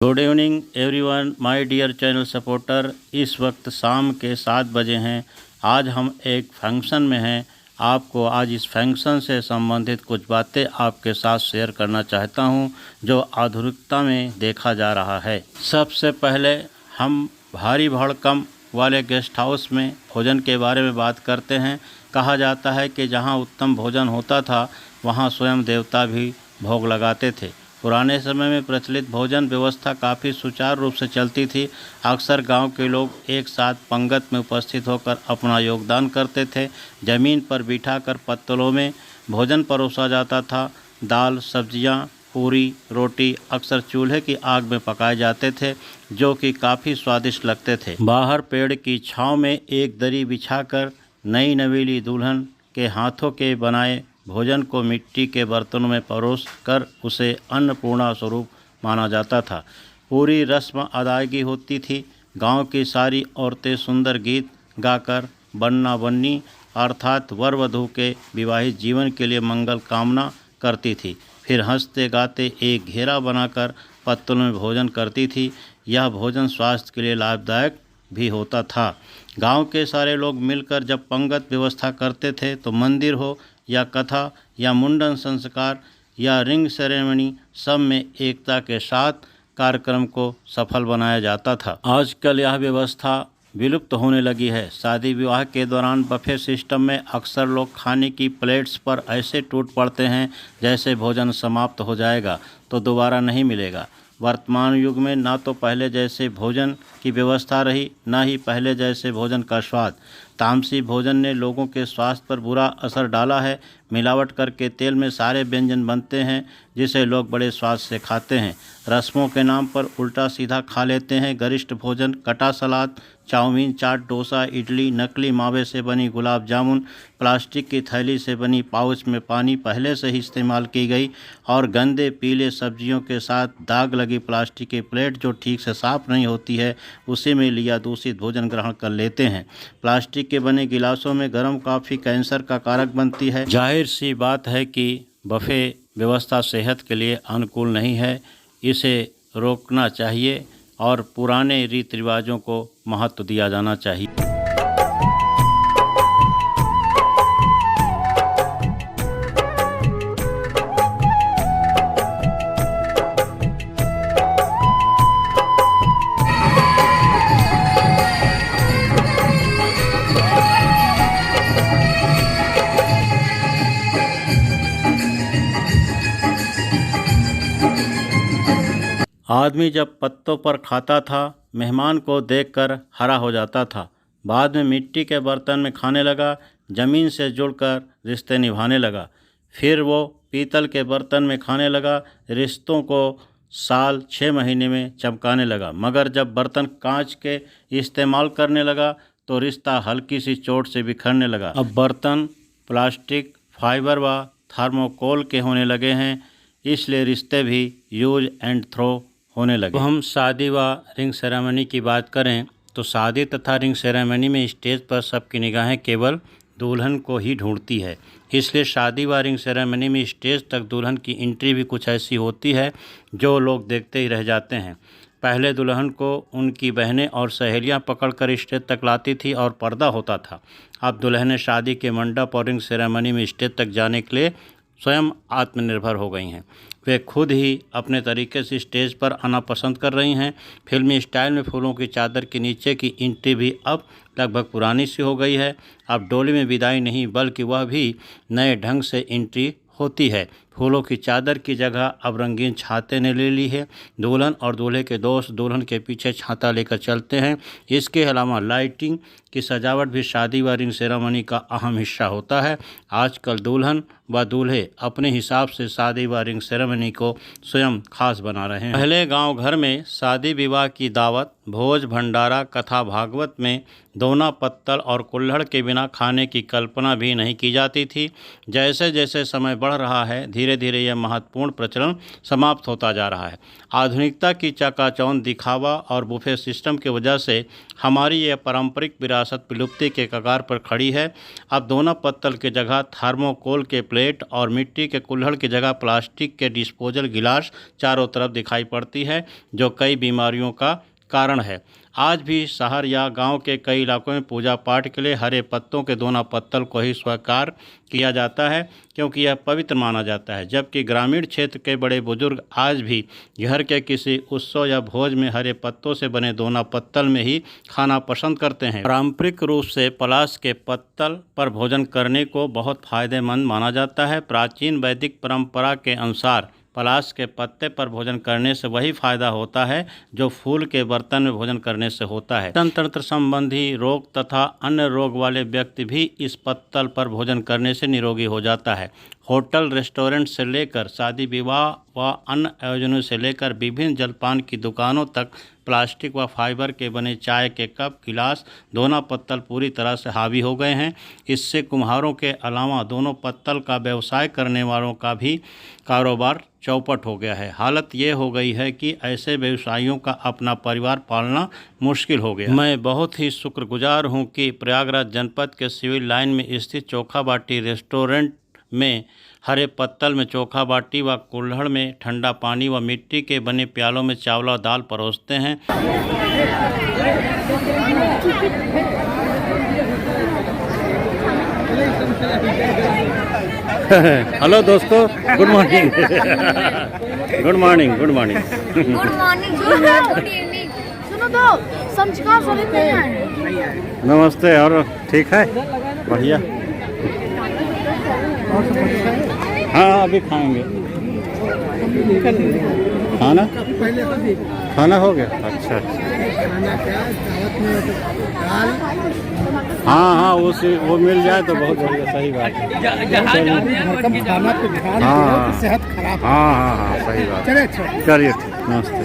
Good evening everyone, my dear channel supporter. इस वक्त शाम के 7 बजे हैं। आज हम एक फंक्शन में हैं। आपको आज इस फंक्शन से संबंधित कुछ बातें आपके साथ शेयर करना चाहता हूं, जो आधुनिकता में देखा जा रहा है। सबसे पहले हम भारी भड़कम वाले गेस्ट हाउस में भोजन के बारे में बात करते हैं। कहा जाता है कि जहां उत्तम भोजन होता था, वहां स्वयं देवता भी भोग लगाते थे। पुराने समय में प्रचलित भोजन व्यवस्था काफ़ी सुचारू रूप से चलती थी। अक्सर गांव के लोग एक साथ पंगत में उपस्थित होकर अपना योगदान करते थे। ज़मीन पर बिठाकर पत्तलों में भोजन परोसा जाता था। दाल, सब्जियां, पूरी, रोटी अक्सर चूल्हे की आग में पकाए जाते थे, जो कि काफ़ी स्वादिष्ट लगते थे। बाहर पेड़ की छांव में एक दरी बिछाकर नई नवेली दुल्हन के हाथों के बनाए भोजन को मिट्टी के बर्तनों में परोस कर उसे अन्नपूर्णा स्वरूप माना जाता था। पूरी रस्म अदायगी होती थी। गांव की सारी औरतें सुंदर गीत गाकर बन्ना बन्नी अर्थात वर वधू के विवाहित जीवन के लिए मंगल कामना करती थी। फिर हंसते गाते एक घेरा बनाकर पत्तलों में भोजन करती थी। यह भोजन स्वास्थ्य के लिए लाभदायक भी होता था। गांव के सारे लोग मिलकर जब पंगत व्यवस्था करते थे तो मंदिर हो या कथा या मुंडन संस्कार या रिंग सेरेमनी, सब में एकता के साथ कार्यक्रम को सफल बनाया जाता था। आजकल यह व्यवस्था विलुप्त होने लगी है। शादी विवाह के दौरान बफे सिस्टम में अक्सर लोग खाने की प्लेट्स पर ऐसे टूट पड़ते हैं जैसे भोजन समाप्त हो जाएगा तो दोबारा नहीं मिलेगा। वर्तमान युग में ना तो पहले जैसे भोजन की व्यवस्था रही, ना ही पहले जैसे भोजन का स्वाद। तामसी भोजन ने लोगों के स्वास्थ्य पर बुरा असर डाला है। मिलावट करके तेल में सारे व्यंजन बनते हैं जिसे लोग बड़े स्वाद से खाते हैं। रस्मों के नाम पर उल्टा सीधा खा लेते हैं। गरिष्ठ भोजन, कटा सलाद, चाउमीन, चाट, डोसा, इडली, नकली मावे से बनी गुलाब जामुन, प्लास्टिक की थैली से बनी पाउच में पानी पहले से ही इस्तेमाल की गई और गंदे पीले सब्जियों के साथ दाग लगी प्लास्टिक की प्लेट जो ठीक से साफ़ नहीं होती है, उसी में लिया दूषित भोजन ग्रहण कर लेते हैं। प्लास्टिक के बने गिलासों में गर्म कॉफ़ी कैंसर का कारक बनती है। जाहिर सी बात है कि बफे व्यवस्था सेहत के लिए अनुकूल नहीं है। इसे रोकना चाहिए और पुराने रीति रिवाजों को महत्व दिया जाना चाहिए। आदमी जब पत्तों पर खाता था, मेहमान को देखकर हरा हो जाता था। बाद में मिट्टी के बर्तन में खाने लगा, ज़मीन से जुड़कर रिश्ते निभाने लगा। फिर वो पीतल के बर्तन में खाने लगा, रिश्तों को साल 6 महीने में चमकाने लगा। मगर जब बर्तन कांच के इस्तेमाल करने लगा तो रिश्ता हल्की सी चोट से बिखरने लगा। अब बर्तन प्लास्टिक, फाइबर व थर्मोकोल के होने लगे हैं, इसलिए रिश्ते भी यूज एंड थ्रो होने लगे। तो हम शादी व रिंग सेरेमनी की बात करें तो शादी तथा रिंग सेरेमनी में स्टेज पर सबकी निगाहें केवल दुल्हन को ही ढूंढती है। इसलिए शादी व रिंग सेरेमनी में स्टेज तक दुल्हन की एंट्री भी कुछ ऐसी होती है जो लोग देखते ही रह जाते हैं। पहले दुल्हन को उनकी बहनें और सहेलियां पकड़कर स्टेज तक लाती थी और पर्दा होता था। अब दुल्हनें शादी के मंडप और रिंग सेरेमनी में स्टेज तक जाने के लिए स्वयं आत्मनिर्भर हो गई हैं। वे खुद ही अपने तरीके से स्टेज पर आना पसंद कर रही हैं। फिल्मी स्टाइल में फूलों की चादर के नीचे की एंट्री भी अब लगभग पुरानी सी हो गई है। अब डोली में विदाई नहीं, बल्कि वह भी नए ढंग से एंट्री होती है। फूलों की चादर की जगह अब रंगीन छाते ने ले ली है। दुल्हन और दूल्हे के दोस्त दुल्हन के पीछे छाता लेकर चलते हैं। इसके अलावा लाइटिंग की सजावट भी शादी व रिंग सेरेमनी का अहम हिस्सा होता है। आजकल दुल्हन व दूल्हे अपने हिसाब से शादी व रिंग सेरेमनी को स्वयं खास बना रहे हैं। पहले गांव घर में शादी विवाह की दावत, भोज भंडारा, कथा भागवत में दोना, पत्तल और कुल्हड़ के बिना खाने की कल्पना भी नहीं की जाती थी। जैसे जैसे समय बढ़ रहा है, धीरे धीरे धीरे यह महत्वपूर्ण प्रचलन समाप्त होता जा रहा है। आधुनिकता की चकाचौंध दिखावा और बुफे सिस्टम की वजह से हमारी यह पारंपरिक विरासत विलुप्ति के कगार पर खड़ी है। अब दोना पत्तल की जगह थर्मोकोल के प्लेट और मिट्टी के कुल्हड़ की जगह प्लास्टिक के डिस्पोजल गिलास चारों तरफ दिखाई पड़ती है, जो कई बीमारियों का कारण है। आज भी शहर या गांव के कई इलाकों में पूजा पाठ के लिए हरे पत्तों के दोना पत्तल को ही स्वीकार किया जाता है, क्योंकि यह पवित्र माना जाता है। जबकि ग्रामीण क्षेत्र के बड़े बुजुर्ग आज भी घर के किसी उत्सव या भोज में हरे पत्तों से बने दोना पत्तल में ही खाना पसंद करते हैं। पारंपरिक रूप से पलाश के पत्तल पर भोजन करने को बहुत फायदेमंद माना जाता है। प्राचीन वैदिक परंपरा के अनुसार पलाश के पत्ते पर भोजन करने से वही फायदा होता है जो फूल के बर्तन में भोजन करने से होता है। तंत्र संबंधी रोग तथा अन्य रोग वाले व्यक्ति भी इस पत्तल पर भोजन करने से निरोगी हो जाता है। होटल, रेस्टोरेंट से लेकर शादी विवाह व अन्य आयोजनों से लेकर विभिन्न जलपान की दुकानों तक प्लास्टिक व फाइबर के बने चाय के कप, गिलास, दोना पत्तल पूरी तरह से हावी हो गए हैं। इससे कुम्हारों के अलावा दोनों पत्तल का व्यवसाय करने वालों का भी कारोबार चौपट हो गया है। हालत ये हो गई है कि ऐसे व्यवसायियों का अपना परिवार पालना मुश्किल हो गया। मैं बहुत ही शुक्रगुजार हूँ कि प्रयागराज जनपद के सिविल लाइन में स्थित चोखा बाटी रेस्टोरेंट में हरे पत्तल में चोखा बाटी व कुल्हड़ में ठंडा पानी व मिट्टी के बने प्यालों में चावल और दाल परोसते हैं। हेलो दोस्तों, good morning. Good morning, good morning, good morning, good evening. सुनो तो संस्कार शरीफ में है। नमस्ते। और ठीक है? बढ़िया। हाँ, अभी खाएंगे। खाना खाना हो गया? अच्छा अच्छा। हाँ हाँ, वो मिल जाए तो बहुत बढ़िया। सही बात है। हाँ सेहत खराब। हाँ हाँ हाँ, सही बात। चलिए चलिए, नमस्ते।